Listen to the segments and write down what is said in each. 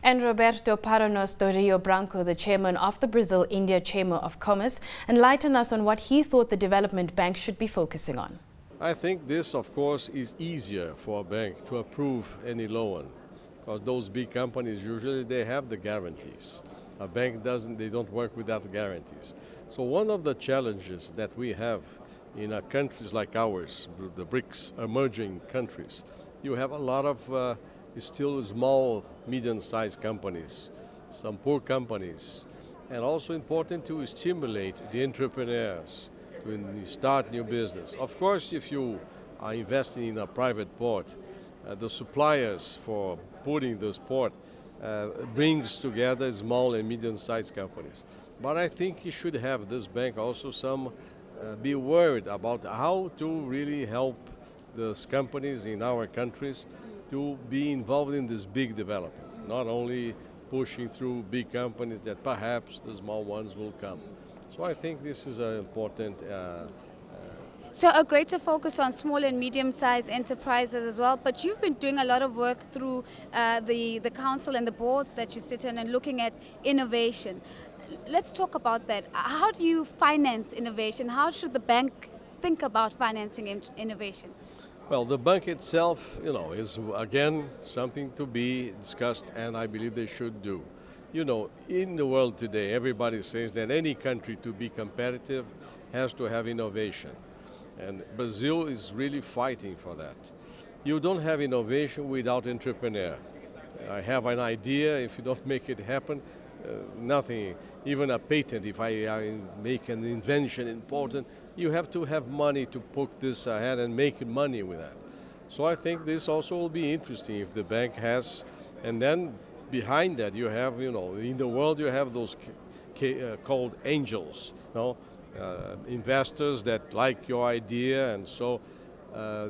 And Roberto Paranhos do Rio Branco, the chairman of the Brazil-India Chamber of Commerce, enlightened us on what he thought the development bank should be focusing on. I think this, of course, is easier for a bank to approve any loan, because those big companies usually they have the guarantees. A bank doesn't; they don't work without guarantees. So one of the challenges that we have in countries like ours, the BRICS emerging countries, you have a lot of still small, medium-sized companies, some poor companies, and also important to stimulate the entrepreneurs to start new business. Of course, if you are investing in a private port, the suppliers for putting this port brings together small and medium-sized companies. But I think you should have this bank also be worried about how to really help those companies in our countries to be involved in this big development, not only pushing through big companies that perhaps the small ones will come. So I think this is an important So a greater focus on small and medium-sized enterprises as well, but you've been doing a lot of work through the council and the boards that you sit in and looking at innovation. Let's talk about that. How do you finance innovation? How should the bank think about financing innovation? Well, the bank itself, is again something to be discussed, and I believe they should do. In the world today, everybody says that any country to be competitive has to have innovation. And Brazil is really fighting for that. You don't have innovation without entrepreneur. I have an idea, if you don't make it happen, nothing, even a patent, if I make an invention important, you have to have money to put this ahead and make money with that. So I think this also will be interesting if the bank has, and then behind that you have, in the world you have those called angels, investors that like your idea, and so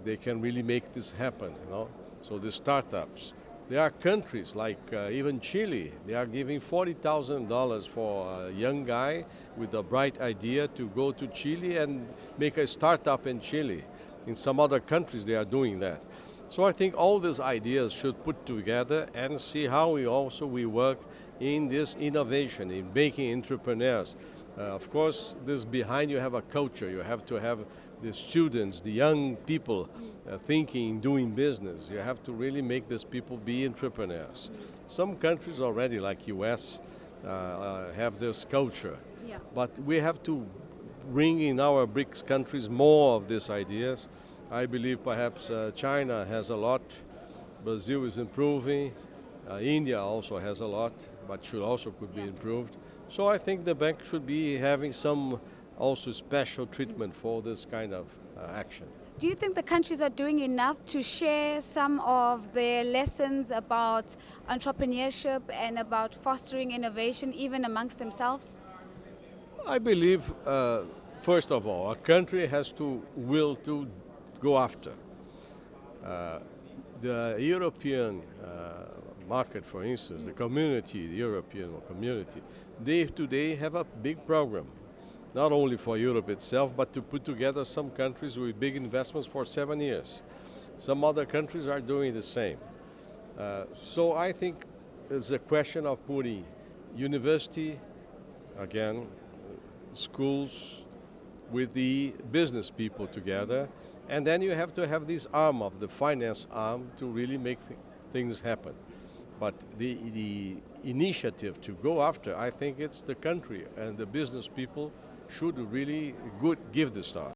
they can really make this happen, So the startups. There are countries like even Chile, they are giving $40,000 for a young guy with a bright idea to go to Chile and make a startup in Chile. In some other countries they are doing that. So I think all these ideas should put together and see how we work in this innovation, in making entrepreneurs. Of course, this behind you have a culture. You have to have the students, the young people thinking, doing business. You have to really make these people be entrepreneurs. Some countries already, like US, have this culture. Yeah. But we have to bring in our BRICS countries more of these ideas. I believe perhaps China has a lot. Brazil is improving. India also has a lot, but could be improved. So I think the bank should be having some also special treatment for this kind of action. Do you think the countries are doing enough to share some of their lessons about entrepreneurship and about fostering innovation even amongst themselves? I believe, first of all, a country has to will to go after. The European market, for instance, the European community, they today have a big program, not only for Europe itself, but to put together some countries with big investments for 7 years. Some other countries are doing the same. So I think it's a question of putting university, again, schools, with the business people together, and then you have to have this arm of the finance arm to really make things happen. But the initiative to go after, I think it's the country and the business people should really give the start.